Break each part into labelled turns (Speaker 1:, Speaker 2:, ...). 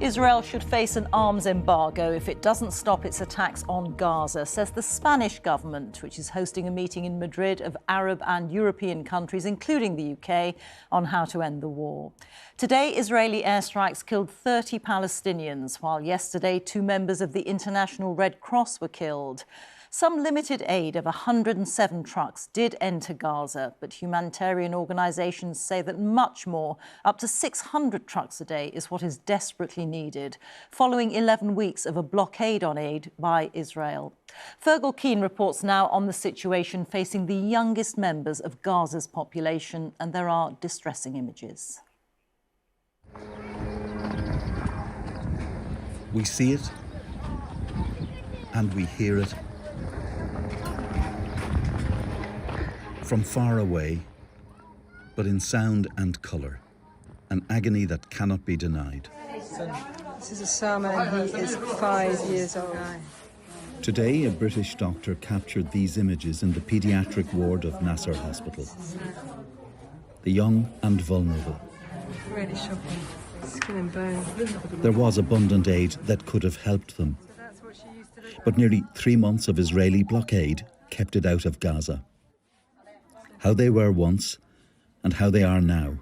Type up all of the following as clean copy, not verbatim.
Speaker 1: Israel should face an arms embargo if it doesn't stop its attacks on Gaza, says the Spanish government, which is hosting a meeting in Madrid of Arab and European countries, including the UK, on how to end the war. Today, Israeli airstrikes killed 30 Palestinians, while yesterday 2 members of the International Red Cross were killed. Some limited aid of 107 trucks did enter Gaza, but humanitarian organisations say that much more, up to 600 trucks a day, is what is desperately needed, following 11 weeks of a blockade on aid by Israel. Fergal Keane reports now on the situation facing the youngest members of Gaza's population, and there are distressing images.
Speaker 2: We see it, and we hear it. From far away, but in sound and colour, an agony that cannot be denied.
Speaker 3: This is Osama, and he is 5 years old.
Speaker 2: Today, a British doctor captured these images in the paediatric ward of Nasser Hospital. The young and vulnerable.
Speaker 3: Really shocking. Skin and bone.
Speaker 2: There was abundant aid that could have helped them. But nearly 3 months of Israeli blockade kept it out of Gaza. How they were once and how they are now.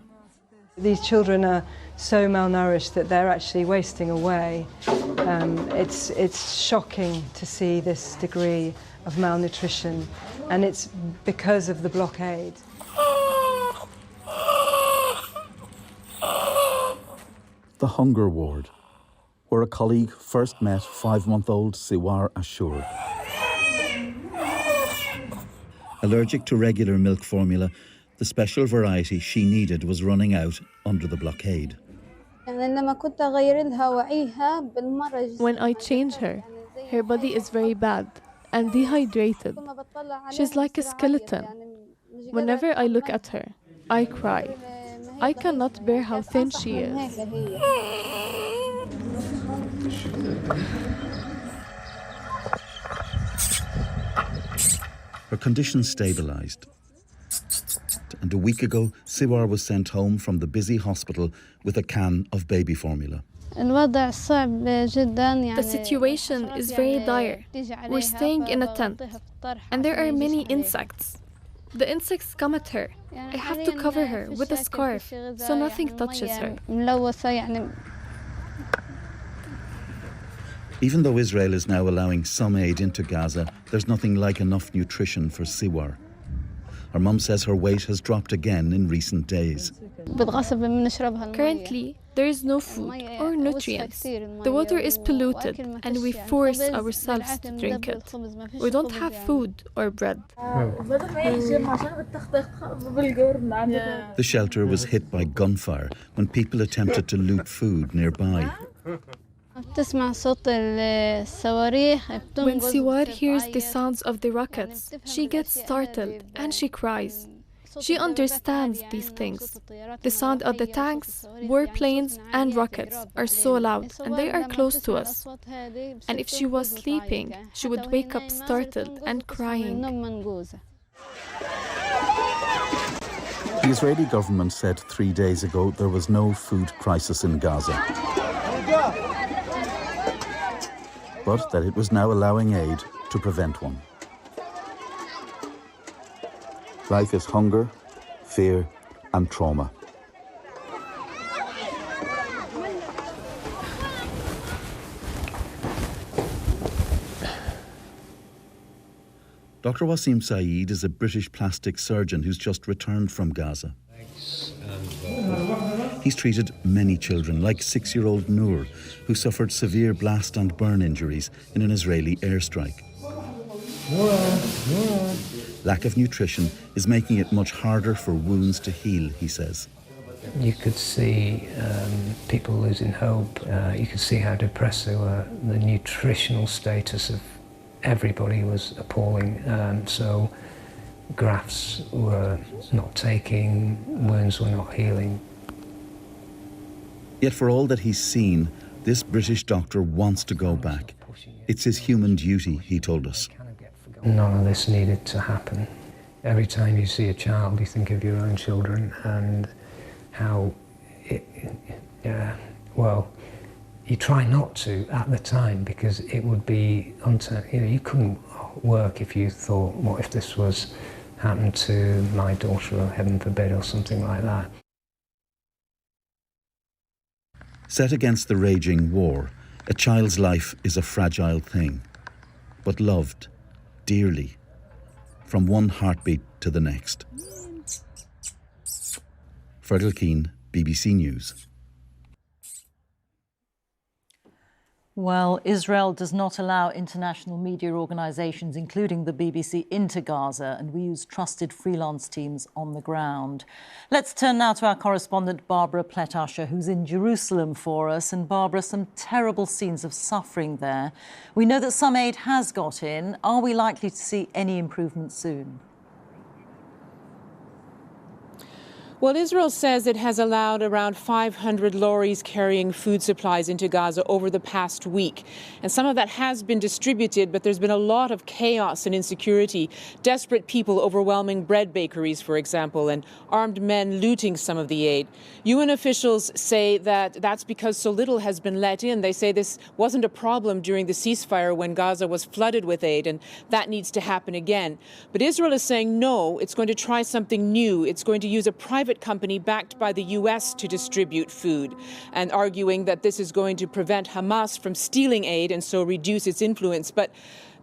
Speaker 3: These children are so malnourished that they're actually wasting away. It's shocking to see this degree of malnutrition, and it's because of the blockade.
Speaker 2: The hunger ward, where a colleague first met 5-month-old Siwar Ashur. Allergic to regular milk formula, the special variety she needed was running out under the blockade.
Speaker 4: When I change her, her body is very bad and dehydrated. She's like a skeleton. Whenever I look at her, I cry. I cannot bear how thin she is.
Speaker 2: Her condition stabilised. And a week ago, Siwar was sent home from the busy hospital with a can of baby formula.
Speaker 4: The situation is very dire. We're staying in a tent, and there are many insects. The insects come at her. I have to cover her with a scarf so nothing touches her.
Speaker 2: Even though Israel is now allowing some aid into Gaza, there's nothing like enough nutrition for Siwar. Her mum says her weight has dropped again in recent days.
Speaker 4: Currently, there is no food or nutrients. The water is polluted and we force ourselves to drink it. We don't have food or bread.
Speaker 2: The shelter was hit by gunfire when people attempted to loot food nearby.
Speaker 4: When Siwar hears the sounds of the rockets, she gets startled and she cries. She understands these things. The sound of the tanks, warplanes and rockets are so loud and they are close to us. And if she was sleeping, she would wake up startled and crying.
Speaker 2: The Israeli government said 3 days ago there was no food crisis in Gaza, but that it was now allowing aid to prevent one. Life is hunger, fear, and trauma. Dr. Wasim Saeed is a British plastic surgeon who's just returned from Gaza. He's treated many children, like 6-year-old Noor, who suffered severe blast and burn injuries in an Israeli airstrike. Lack of nutrition is making it much harder for wounds to heal, he says.
Speaker 5: You could see people losing hope. You could see how depressed they were. The nutritional status of everybody was appalling. So grafts were not taking, wounds were not healing.
Speaker 2: Yet for all that he's seen, this British doctor wants to go back. It's his human duty, he told us.
Speaker 5: None of this needed to happen. Every time you see a child, you think of your own children and how, you try not to at the time because it would be you couldn't work if you thought, what if this was happened to my daughter, or heaven forbid, or something like that.
Speaker 2: Set against the raging war, a child's life is a fragile thing, but loved dearly from one heartbeat to the next. Fergal, Keane, BBC News.
Speaker 1: Well, Israel does not allow international media organisations, including the BBC, into Gaza, and we use trusted freelance teams on the ground. Let's turn now to our correspondent Barbara Plett, Usher, who's in Jerusalem for us. And Barbara, some terrible scenes of suffering there. We know that some aid has got in. Are we likely to see any improvement soon?
Speaker 6: Well, Israel says it has allowed around 500 lorries carrying food supplies into Gaza over the past week. And some of that has been distributed, but there's been a lot of chaos and insecurity. Desperate people overwhelming bread bakeries, for example, and armed men looting some of the aid. UN officials say that that's because so little has been let in. They say this wasn't a problem during the ceasefire when Gaza was flooded with aid, and that needs to happen again. But Israel is saying no, it's going to try something new. It's going to use a private company backed by the US to distribute food, and arguing that this is going to prevent Hamas from stealing aid and so reduce its influence. But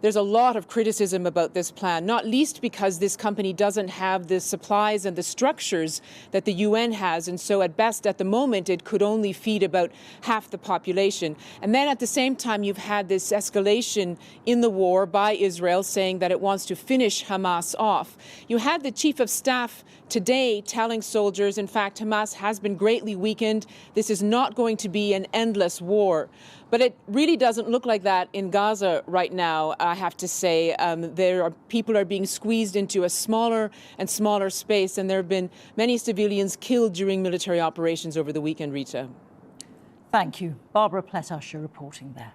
Speaker 6: there's a lot of criticism about this plan, not least because this company doesn't have the supplies and the structures that the UN has. And so at best, at the moment, it could only feed about half the population. And then at the same time, you've had this escalation in the war by Israel saying that it wants to finish Hamas off. You had the chief of staff today telling soldiers, in fact, Hamas has been greatly weakened. This is not going to be an endless war. But it really doesn't look like that in Gaza right now, I have to say. People are being squeezed into a smaller and smaller space, and there have been many civilians killed during military operations over the weekend, Reeta.
Speaker 1: Thank you. Barbara Plett, Usher, reporting there.